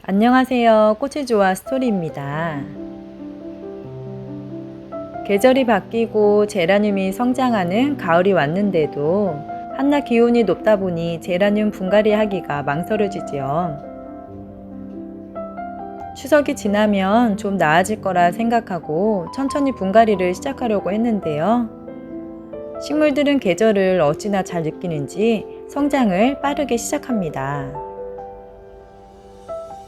안녕하세요. 꽃이 좋아 스토리입니다. 계절이 바뀌고 제라늄이 성장하는 가을이 왔는데도 한낮 기온이 높다 보니 제라늄 분갈이 하기가 망설여지지요. 추석이 지나면 좀 나아질 거라 생각하고 천천히 분갈이를 시작하려고 했는데요. 식물들은 계절을 어찌나 잘 느끼는지 성장을 빠르게 시작합니다.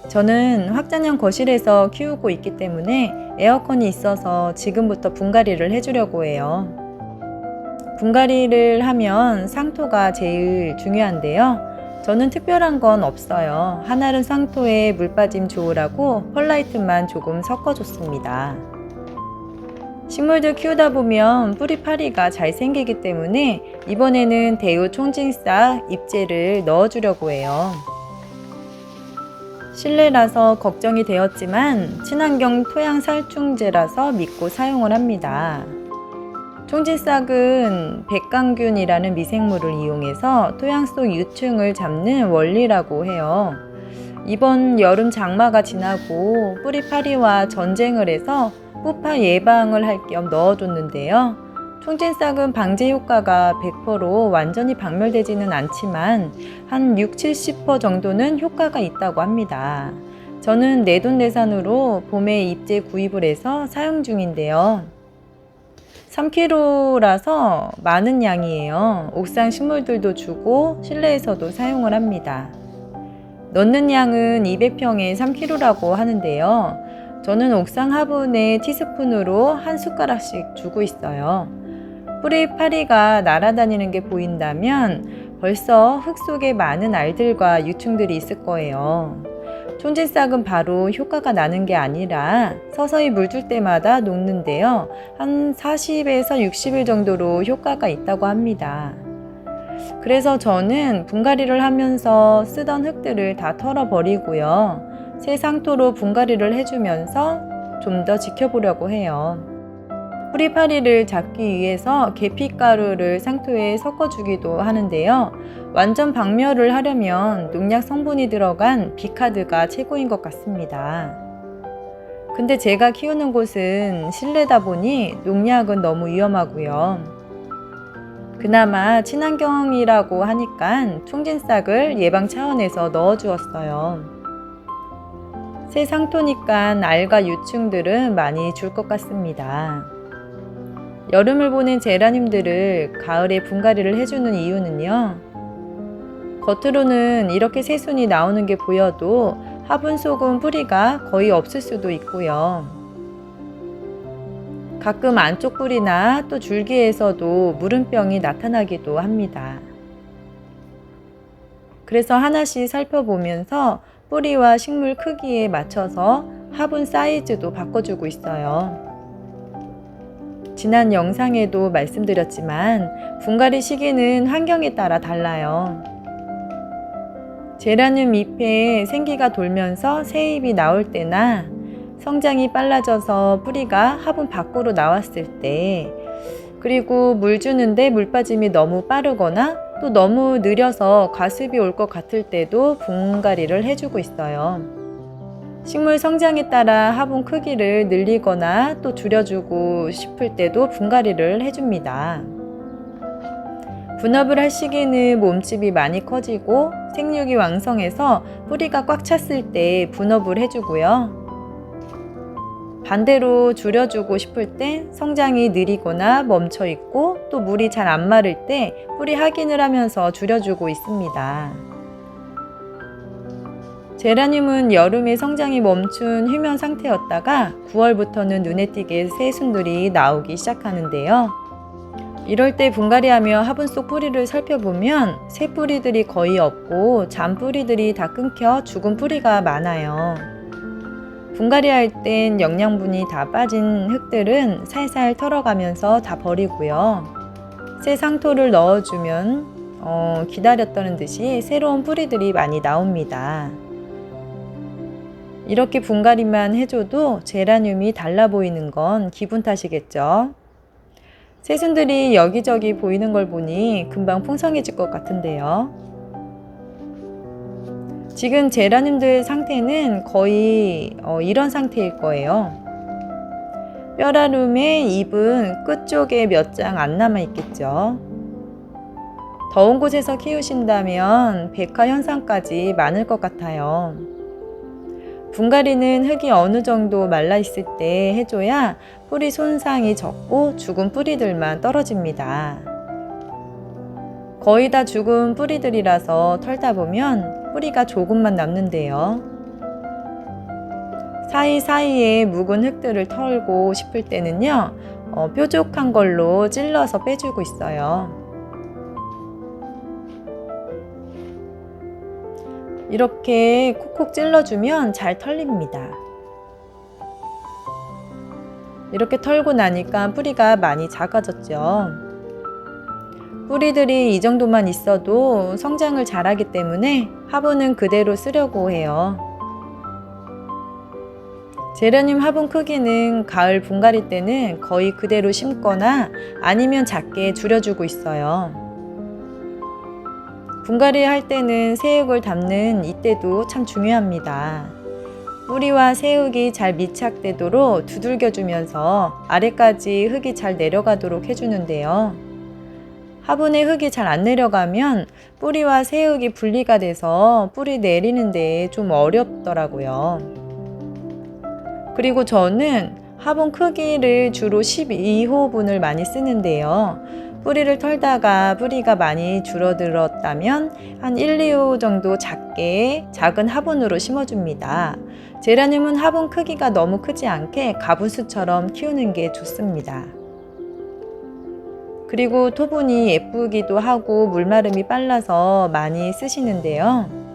저는 확장형 거실에서 키우고 있기 때문에 에어컨이 있어서 지금부터 분갈이를 해주려고 해요. 분갈이를 하면 상토가 제일 중요한데요. 저는 특별한 건 없어요. 한아름 상토에 물 빠짐 좋으라고 펄라이트만 조금 섞어줬습니다. 식물들 키우다 보면 뿌리 파리가 잘 생기기 때문에 이번에는 대우 총진싹 잎제를 넣어주려고 해요. 실내라서 걱정이 되었지만 친환경 토양 살충제라서 믿고 사용을 합니다. 총진싹은 백강균이라는 미생물을 이용해서 토양 속 유충을 잡는 원리라고 해요. 이번 여름 장마가 지나고 뿌리 파리와 전쟁을 해서 뿌파 예방을 할 겸 넣어줬는데요. 총진싹은 방제 효과가 100% 완전히 박멸되지는 않지만 한 60-70% 정도는 효과가 있다고 합니다. 저는 내돈내산으로 봄에 잎제 구입을 해서 사용 중인데요. 3kg라서 많은 양이에요. 옥상 식물들도 주고 실내에서도 사용을 합니다. 넣는 양은 200평에 3kg라고 하는데요. 저는 옥상 화분에 티스푼으로 한 숟가락씩 주고 있어요. 뿌리 파리가 날아다니는 게 보인다면 벌써 흙 속에 많은 알들과 유충들이 있을 거예요. 총진싹은 바로 효과가 나는 게 아니라 서서히 물 줄 때마다 녹는데요. 한 40에서 60일 정도로 효과가 있다고 합니다. 그래서 저는 분갈이를 하면서 쓰던 흙들을 다 털어버리고요. 새 상토로 분갈이를 해주면서 좀 더 지켜보려고 해요. 뿌리 파리를 잡기 위해서 계피가루를 상토에 섞어주기도 하는데요. 완전 박멸을 하려면 농약 성분이 들어간 비카드가 최고인 것 같습니다. 근데 제가 키우는 곳은 실내다 보니 농약은 너무 위험하고요. 그나마 친환경이라고 하니까 총진싹을 예방 차원에서 넣어주었어요. 새 상토니까 알과 유충들은 많이 줄 것 같습니다. 여름을 보낸 제라늄들을 가을에 분갈이를 해주는 이유는요. 겉으로는 이렇게 새순이 나오는 게 보여도 화분 속은 뿌리가 거의 없을 수도 있고요. 가끔 안쪽 뿌리나 또 줄기에서도 물음병이 나타나기도 합니다. 그래서 하나씩 살펴보면서 뿌리와 식물 크기에 맞춰서 화분 사이즈도 바꿔주고 있어요. 지난 영상에도 말씀드렸지만 분갈이 시기는 환경에 따라 달라요. 제라늄 잎에 생기가 돌면서 새 잎이 나올 때나 성장이 빨라져서 뿌리가 화분 밖으로 나왔을 때, 그리고 물 주는데 물 빠짐이 너무 빠르거나 또 너무 느려서 과습이 올 것 같을 때도 분갈이를 해주고 있어요. 식물 성장에 따라 화분 크기를 늘리거나 또 줄여주고 싶을 때도 분갈이를 해줍니다. 분업을 할 시기는 몸집이 많이 커지고 생육이 왕성해서 뿌리가 꽉 찼을 때 분업을 해주고요. 반대로 줄여주고 싶을 때 성장이 느리거나 멈춰있고 또 물이 잘 안 마를 때 뿌리 확인을 하면서 줄여주고 있습니다. 제라늄은 여름에 성장이 멈춘 휴면 상태였다가 9월부터는 눈에 띄게 새순들이 나오기 시작하는데요. 이럴 때 분갈이하며 화분 속 뿌리를 살펴보면 새 뿌리들이 거의 없고 잔 뿌리들이 다 끊겨 죽은 뿌리가 많아요. 분갈이할 땐 영양분이 다 빠진 흙들은 살살 털어가면서 다 버리고요. 새 상토를 넣어주면 기다렸다는 듯이 새로운 뿌리들이 많이 나옵니다. 이렇게 분갈이만 해줘도 제라늄이 달라 보이는 건 기분 탓이겠죠. 새순들이 여기저기 보이는 걸 보니 금방 풍성해질 것 같은데요. 지금 제라늄들 상태는 거의 이런 상태일 거예요. 뼈라룸의 잎은 끝쪽에 몇 장 안 남아 있겠죠. 더운 곳에서 키우신다면 백화 현상까지 많을 것 같아요. 분갈이는 흙이 어느 정도 말라 있을 때 해줘야 뿌리 손상이 적고 죽은 뿌리들만 떨어집니다. 거의 다 죽은 뿌리들이라서 털다 보면 뿌리가 조금만 남는데요. 사이사이에 묵은 흙들을 털고 싶을 때는요, 뾰족한 걸로 찔러서 빼주고 있어요. 이렇게 콕콕 찔러주면 잘 털립니다. 이렇게 털고 나니까 뿌리가 많이 작아졌죠. 뿌리들이 이 정도만 있어도 성장을 잘하기 때문에 화분은 그대로 쓰려고 해요. 제라늄 화분 크기는 가을 분갈이 때는 거의 그대로 심거나 아니면 작게 줄여주고 있어요. 분갈이 할 때는 새흙을 담는 이때도 참 중요합니다. 뿌리와 새흙이 잘 밀착되도록 두들겨주면서 아래까지 흙이 잘 내려가도록 해주는데요. 화분에 흙이 잘 안 내려가면 뿌리와 새흙이 분리가 돼서 뿌리 내리는데 좀 어렵더라고요. 그리고 저는 화분 크기를 주로 12호분을 많이 쓰는데요. 뿌리를 털다가 뿌리가 많이 줄어들었다면 한 1, 2호 정도 작은 화분으로 심어줍니다. 제라늄은 화분 크기가 너무 크지 않게 가부수처럼 키우는 게 좋습니다. 그리고 토분이 예쁘기도 하고 물마름이 빨라서 많이 쓰시는데요.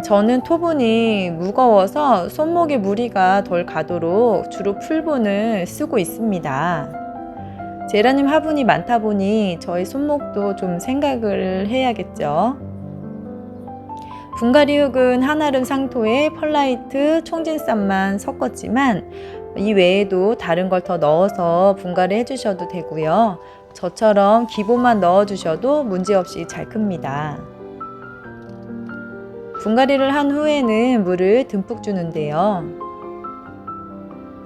저는 토분이 무거워서 손목에 무리가 덜 가도록 주로 풀분을 쓰고 있습니다. 제라늄 화분이 많다 보니 저희 손목도 좀 생각을 해야겠죠. 분갈이 흙은 한아름 상토에 펄라이트, 총진쌈만 섞었지만 이 외에도 다른 걸 더 넣어서 분갈이 해주셔도 되고요. 저처럼 기본만 넣어주셔도 문제없이 잘 큽니다. 분갈이를 한 후에는 물을 듬뿍 주는데요.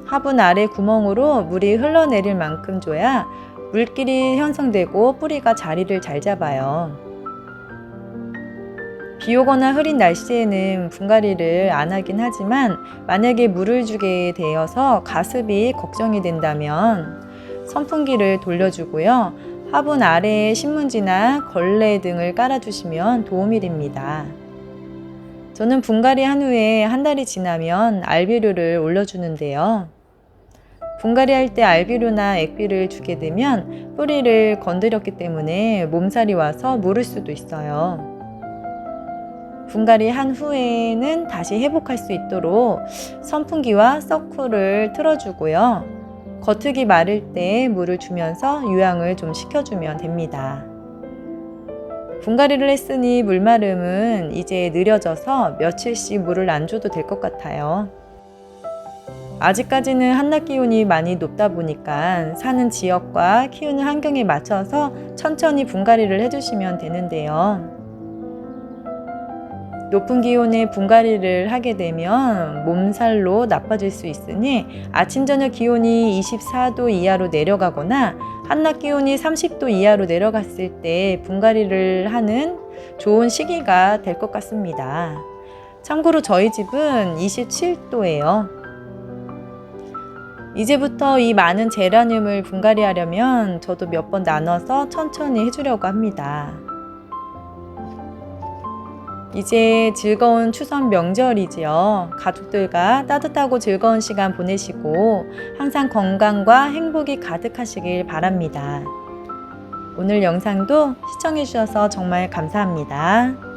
화분 아래 구멍으로 물이 흘러내릴 만큼 줘야 물길이 형성되고 뿌리가 자리를 잘 잡아요. 비 오거나 흐린 날씨에는 분갈이를 안 하긴 하지만 만약에 물을 주게 되어서 가습이 걱정이 된다면 선풍기를 돌려주고요. 화분 아래에 신문지나 걸레 등을 깔아주시면 도움이 됩니다. 저는 분갈이 한 후에 한 달이 지나면 알비료를 올려주는데요. 분갈이 할 때 알비료나 액비를 주게 되면 뿌리를 건드렸기 때문에 몸살이 와서 물을 수도 있어요. 분갈이 한 후에는 다시 회복할 수 있도록 선풍기와 서쿨을 틀어주고요. 겉흙이 마를 때 물을 주면서 유양을 좀 시켜주면 됩니다. 분갈이를 했으니 물마름은 이제 느려져서 며칠씩 물을 안 줘도 될 것 같아요. 아직까지는 한낮 기온이 많이 높다 보니까 사는 지역과 키우는 환경에 맞춰서 천천히 분갈이를 해주시면 되는데요. 높은 기온에 분갈이를 하게 되면 몸살로 나빠질 수 있으니 아침 저녁 기온이 24도 이하로 내려가거나 한낮 기온이 30도 이하로 내려갔을 때 분갈이를 하는 좋은 시기가 될 것 같습니다. 참고로 저희 집은 27도예요. 이제부터 이 많은 제라늄을 분갈이 하려면 저도 몇 번 나눠서 천천히 해주려고 합니다. 이제 즐거운 추석 명절이지요. 가족들과 따뜻하고 즐거운 시간 보내시고 항상 건강과 행복이 가득하시길 바랍니다. 오늘 영상도 시청해 주셔서 정말 감사합니다.